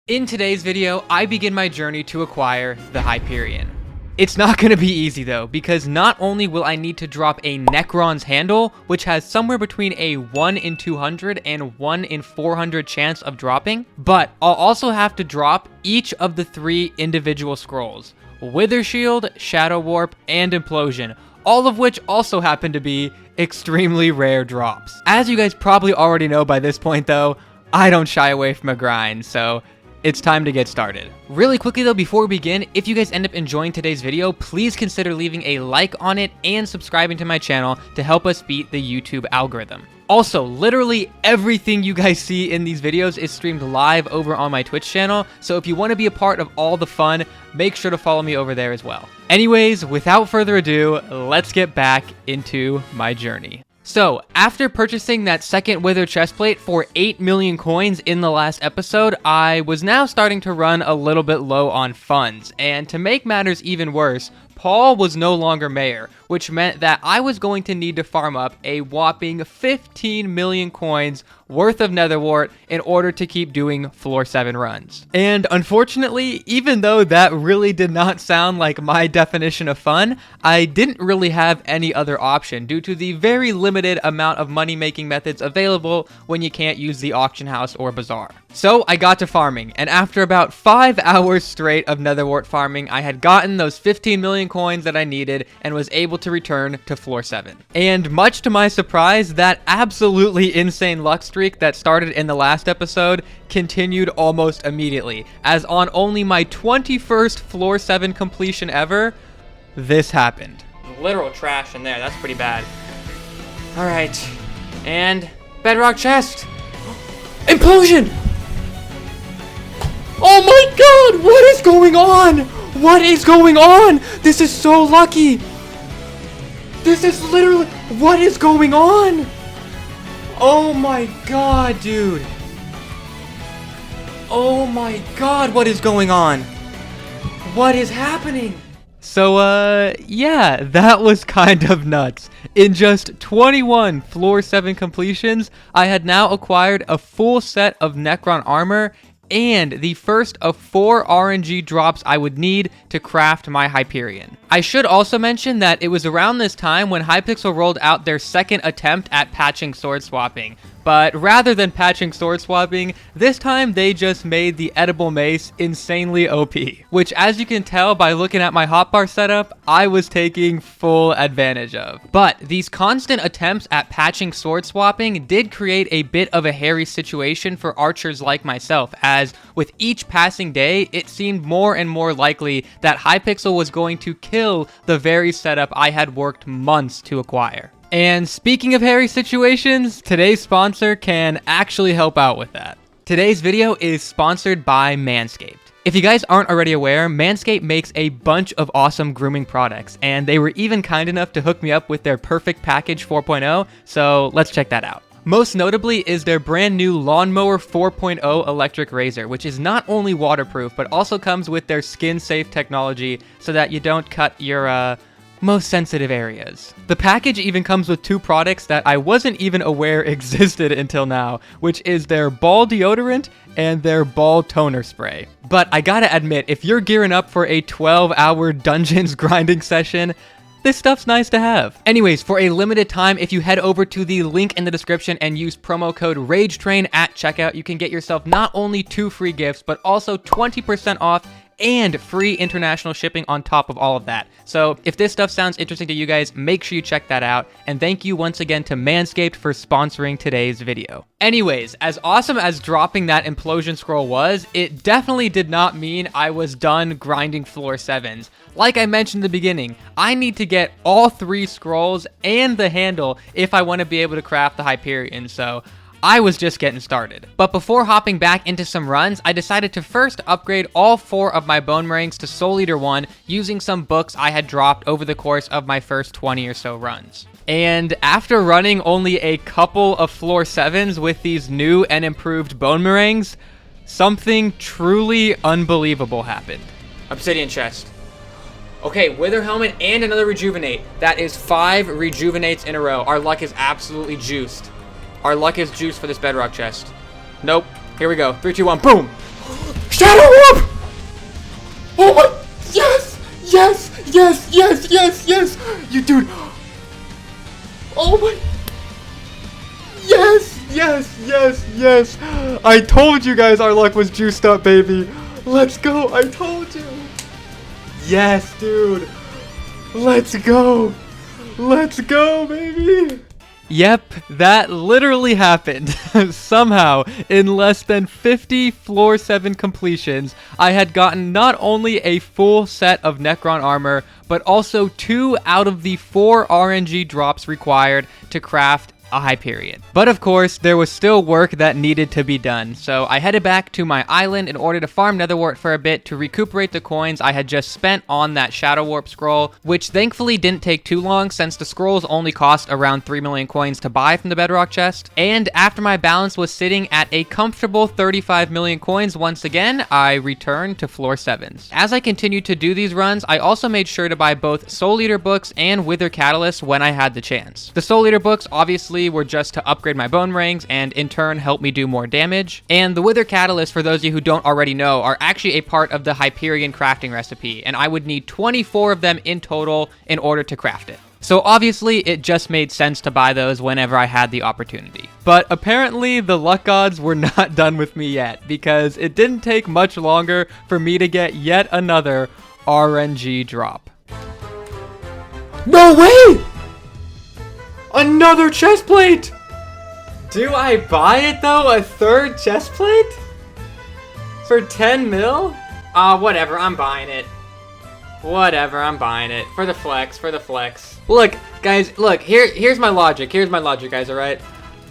In today's video, I begin my journey to acquire the Hyperion. It's not going to be easy though, because not only will I need to drop a Necron's handle, which has somewhere between a 1 in 200 and 1 in 400 chance of dropping, but I'll also have to drop each of the 3 individual scrolls: Wither Shield, Shadow Warp, and Implosion, all of which also happen to be extremely rare drops. As you guys probably already know by this point though, I don't shy away from a grind, so it's time to get started. Really quickly though, before we begin, if you guys end up enjoying today's video, please consider leaving a like on it and subscribing to my channel to help us beat the YouTube algorithm. Also, literally everything you guys see in these videos is streamed live over on my Twitch channel, so if you want to be a part of all the fun, make sure to follow me over there as well. Anyways, without further ado, let's get back into my journey. So, after purchasing that second Wither chestplate for 8 million coins in the last episode, I was now starting to run a little bit low on funds, and to make matters even worse, Paul was no longer mayor, which meant that I was going to need to farm up a whopping 15 million coins worth of netherwort in order to keep doing floor 7 runs. And unfortunately, even though that really did not sound like my definition of fun, I didn't really have any other option due to the very limited amount of money-making methods available when you can't use the auction house or bazaar. So I got to farming, and after about 5 hours straight of netherwort farming, I had gotten those 15 million coins that I needed and was able to return to floor 7. And much to my surprise, that absolutely insane luck streak that started in the last episode continued almost immediately, as on only my 21st floor 7 completion ever, this happened. Literal trash in there, that's pretty bad. Alright, and bedrock chest! Implosion! Oh my god, what is going on? What is going on? This is so lucky. This is literally, what is going on? Oh my god, dude. Oh my god, what is going on? What is happening? So, yeah, that was kind of nuts. In just 21 floor 7 completions, I had now acquired a full set of Necron armor and the first of 4 RNG drops I would need to craft my Hyperion. I should also mention that it was around this time when Hypixel rolled out their second attempt at patching sword swapping. But rather than patching sword swapping, this time they just made the edible mace insanely OP. Which, as you can tell by looking at my hotbar setup, I was taking full advantage of. But these constant attempts at patching sword swapping did create a bit of a hairy situation for archers like myself, as with each passing day, it seemed more and more likely that Hypixel was going to kill the very setup I had worked months to acquire. And speaking of hairy situations, today's sponsor can actually help out with that. Today's video is sponsored by Manscaped. If you guys aren't already aware, Manscaped makes a bunch of awesome grooming products, and they were even kind enough to hook me up with their Perfect Package 4.0, so let's check that out. Most notably is their brand new Lawnmower 4.0 electric razor, which is not only waterproof, but also comes with their skin-safe technology so that you don't cut your, most sensitive areas. The package even comes with 2 products that I wasn't even aware existed until now, which is their ball deodorant and their ball toner spray. But I gotta admit, if you're gearing up for a 12-hour dungeons grinding session, this stuff's nice to have. Anyways, for a limited time, if you head over to the link in the description and use promo code Ragetrain at checkout, you can get yourself not only 2 free gifts, but also 20% off and free international shipping on top of all of that. So if this stuff sounds interesting to you guys, make sure you check that out. And thank you once again to Manscaped for sponsoring today's video. Anyways, as awesome as dropping that implosion scroll was, it definitely did not mean I was done grinding floor 7s. Like I mentioned in the beginning, I need to get all 3 scrolls and the handle if I want to be able to craft the Hyperion, so I was just getting started. But before hopping back into some runs, I decided to first upgrade all 4 of my bone meringues to Soul Eater 1 using some books I had dropped over the course of my first 20 or so runs. And after running only a couple of floor 7s with these new and improved bone meringues, something truly unbelievable happened. Obsidian chest. Okay, Wither Helmet and another Rejuvenate. That is 5 Rejuvenates in a row. Our luck is absolutely juiced. Our luck is juiced for this bedrock chest. Nope. Here we go. 3, 2, 1. Boom! Shit! Yes, yes, yes, yes! You dude! Oh my... Yes, yes, yes, yes! I told you guys our luck was juiced up, baby! Let's go! I told you! Yes, dude! Let's go! Let's go, baby! Yep, that literally happened. Somehow, in less than 50 Floor 7 completions, I had gotten not only a full set of Necron armor, but also 2 out of the 4 RNG drops required to craft a Hyperion. But of course, there was still work that needed to be done, so I headed back to my island in order to farm Netherwart for a bit to recuperate the coins I had just spent on that Shadow Warp scroll, which thankfully didn't take too long since the scrolls only cost around 3 million coins to buy from the Bedrock chest. And after my balance was sitting at a comfortable 35 million coins once again, I returned to Floor 7s. As I continued to do these runs, I also made sure to buy both Soul Eater books and Wither Catalyst when I had the chance. The Soul Eater books obviously were just to upgrade my bone rings and in turn help me do more damage. And the Wither Catalyst, for those of you who don't already know, are actually a part of the Hyperion crafting recipe, and I would need 24 of them in total in order to craft it. So obviously it just made sense to buy those whenever I had the opportunity. But apparently the luck gods were not done with me yet, because it didn't take much longer for me to get yet another RNG drop. No way! Another chest plate! Do I buy it though? A third chest plate? For 10 mil? Whatever, I'm buying it. Whatever, I'm buying it. For the flex, for the flex. Look, guys, look, here's my logic. Here's my logic, guys, alright?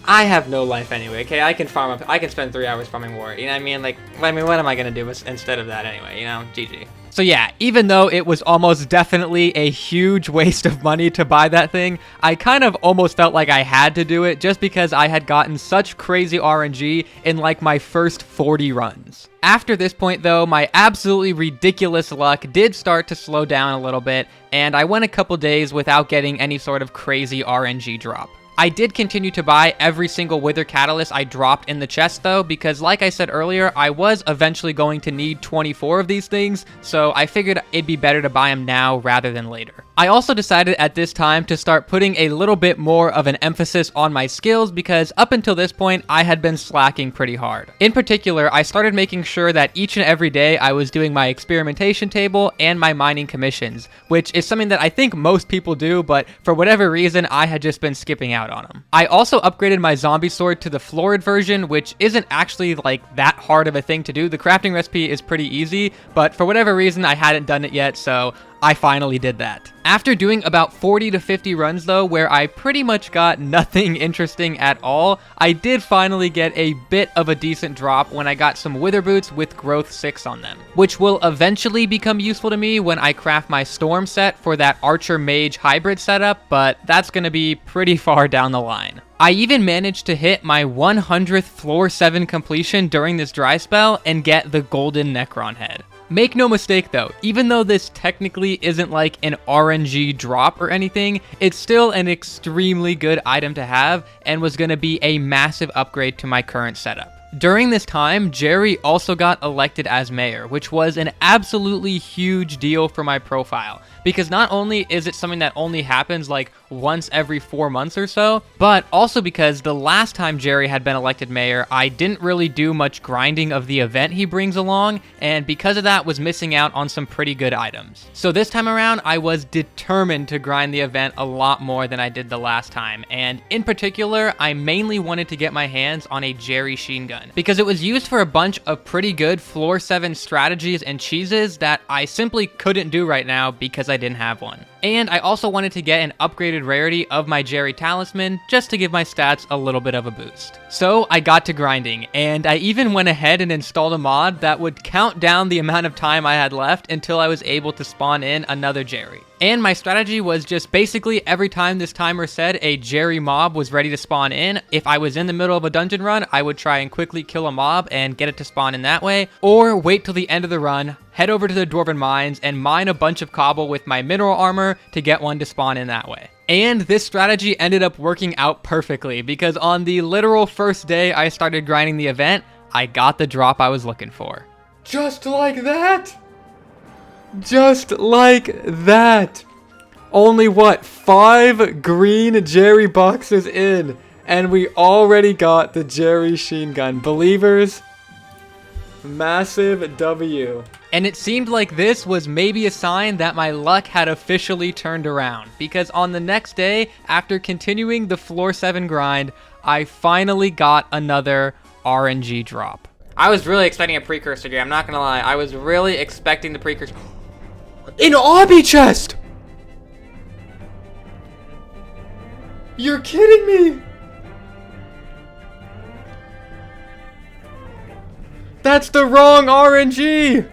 I have no life anyway, okay? I can farm up, I can spend 3 hours farming war, you know what I mean? Like, what am I gonna do instead of that anyway, you know? GG. So yeah, even though it was almost definitely a huge waste of money to buy that thing, I kind of almost felt like I had to do it just because I had gotten such crazy RNG in like my first 40 runs. After this point though, my absolutely ridiculous luck did start to slow down a little bit, and I went a couple days without getting any sort of crazy RNG drop. I did continue to buy every single Wither Catalyst I dropped in the chest though, because like I said earlier, I was eventually going to need 24 of these things, so I figured it'd be better to buy them now rather than later. I also decided at this time to start putting a little bit more of an emphasis on my skills because up until this point, I had been slacking pretty hard. In particular, I started making sure that each and every day I was doing my experimentation table and my mining commissions, which is something that I think most people do, but for whatever reason, I had just been skipping out on them. I also upgraded my zombie sword to the florid version, which isn't actually like that hard of a thing to do. The crafting recipe is pretty easy, but for whatever reason, I hadn't done it yet, so I finally did that. After doing about 40 to 50 runs though, where I pretty much got nothing interesting at all, I did finally get a bit of a decent drop when I got some wither boots with growth 6 on them, which will eventually become useful to me when I craft my storm set for that archer mage hybrid setup, but that's gonna be pretty far down the line. I even managed to hit my 100th floor 7 completion during this dry spell and get the golden Necron head. Make no mistake though, even though this technically isn't like an RNG drop or anything, it's still an extremely good item to have and was going to be a massive upgrade to my current setup. During this time, Jerry also got elected as mayor, which was an absolutely huge deal for my profile, because not only is it something that only happens like once every 4 months or so, but also because the last time Jerry had been elected mayor, I didn't really do much grinding of the event he brings along, and because of that was missing out on some pretty good items. So this time around, I was determined to grind the event a lot more than I did the last time, and in particular, I mainly wanted to get my hands on a Jerry Sheen gun, because it was used for a bunch of pretty good floor 7 strategies and cheeses that I simply couldn't do right now because I didn't have one. And I also wanted to get an upgraded rarity of my Jerry Talisman just to give my stats a little bit of a boost. So I got to grinding, and I even went ahead and installed a mod that would count down the amount of time I had left until I was able to spawn in another Jerry. And my strategy was just basically every time this timer said a Jerry mob was ready to spawn in, if I was in the middle of a dungeon run, I would try and quickly kill a mob and get it to spawn in that way, or wait till the end of the run, head over to the Dwarven Mines and mine a bunch of cobble with my mineral armor to get one to spawn in that way. And this strategy ended up working out perfectly, because on the literal first day I started grinding the event, I got the drop I was looking for. Just like that? Just like that. Only what, 5 green Jerry boxes in, and we already got the Jerry Sheen gun. Believers, massive W. And it seemed like this was maybe a sign that my luck had officially turned around, because on the next day, after continuing the floor 7 grind, I finally got another RNG drop. I was really expecting a precursor here, I'm not gonna lie. I was really expecting the precursor. An obby chest! You're kidding me! That's the wrong RNG!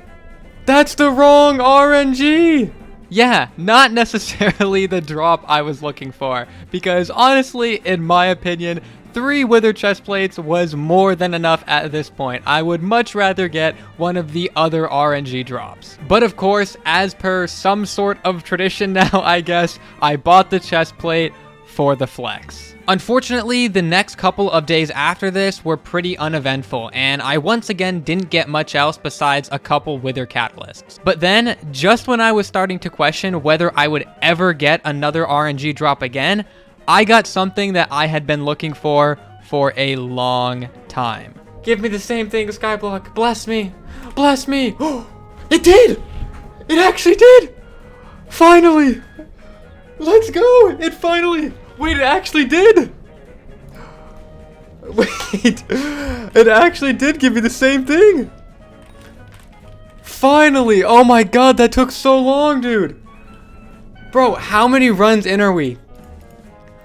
That's the wrong RNG! Yeah, not necessarily the drop I was looking for, because honestly, in my opinion, 3 wither chest plates was more than enough at this point. I would much rather get one of the other RNG drops. But of course, as per some sort of tradition now, I guess, I bought the chest plate for the flex. Unfortunately, the next couple of days after this were pretty uneventful, and I once again didn't get much else besides a couple wither catalysts. But then, just when I was starting to question whether I would ever get another RNG drop again, I got something that I had been looking for a long time. Give me the same thing, Skyblock. Bless me. Bless me. It did! It actually did! Finally! Let's go! It finally... Wait, it actually did! Wait, it actually did give me the same thing! Finally! Oh my god, that took so long, dude! Bro, how many runs in are we?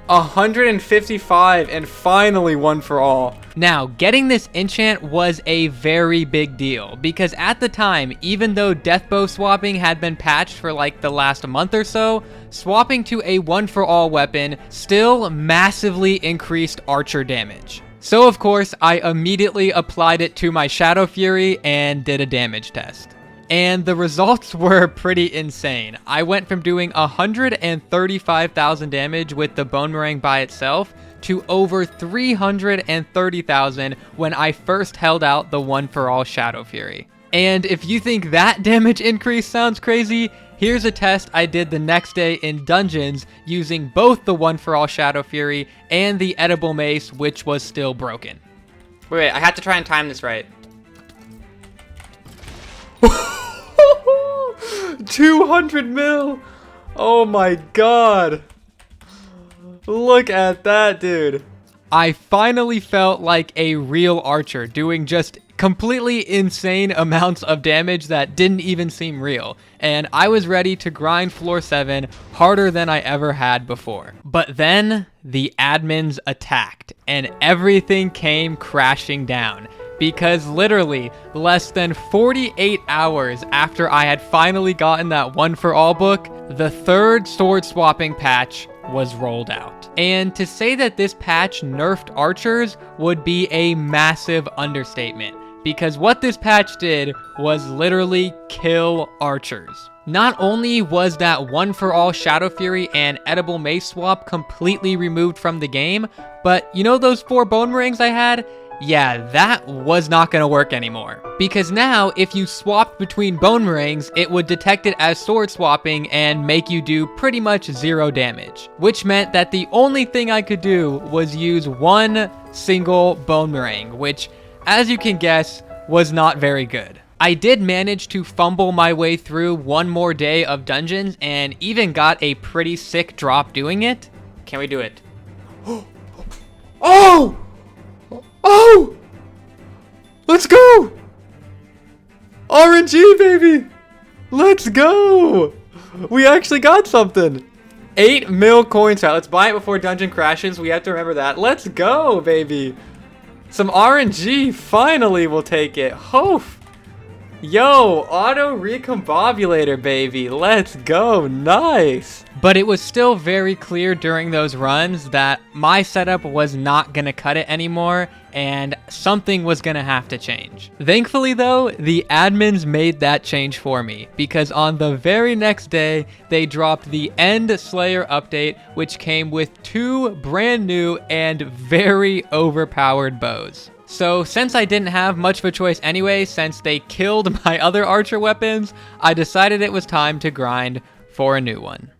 155, and finally one for all. Now, getting this enchant was a very big deal, because at the time, even though deathbow swapping had been patched for like the last month or so, swapping to a one-for-all weapon still massively increased archer damage. So of course, I immediately applied it to my Shadow Fury and did a damage test. And the results were pretty insane. I went from doing 135,000 damage with the Bone Meringue by itself to over 330,000 when I first held out the one-for-all Shadow Fury. And if you think that damage increase sounds crazy, here's a test I did the next day in dungeons using both the one-for-all Shadow Fury and the edible mace, which was still broken. Wait, I have to try and time this right. 200 mil! Oh my god! Look at that, dude. I finally felt like a real archer, doing just completely insane amounts of damage that didn't even seem real. And I was ready to grind floor 7 harder than I ever had before. But then, the admins attacked, and everything came crashing down. Because literally, less than 48 hours after I had finally gotten that one-for-all book, the 3rd sword swapping patch was rolled out. And to say that this patch nerfed archers would be a massive understatement, because what this patch did was literally kill archers. Not only was that one-for-all Shadow Fury and edible mace swap completely removed from the game, but you know those 4 bone meringues I had? Yeah, that was not going to work anymore. Because now, if you swapped between bone meringues, it would detect it as sword swapping and make you do pretty much 0 damage. Which meant that the only thing I could do was use one single bone meringue, which, as you can guess, was not very good. I did manage to fumble my way through one more day of dungeons and even got a pretty sick drop doing it. Can we do it? Oh! Oh! Let's go! RNG, baby! Let's go! We actually got something. 8 mil coins out. Let's buy it before dungeon crashes. We have to remember that. Let's go, baby. Some RNG. Finally, we'll take it. Hoof. Yo, auto recombobulator, baby. Let's go. Nice. But it was still very clear during those runs that my setup was not going to cut it anymore, and something was going to have to change. Thankfully, though, the admins made that change for me, because on the very next day, they dropped the End Slayer update, which came with 2 brand new and very overpowered bows. So since I didn't have much of a choice anyway, since they killed my other archer weapons, I decided it was time to grind for a new one.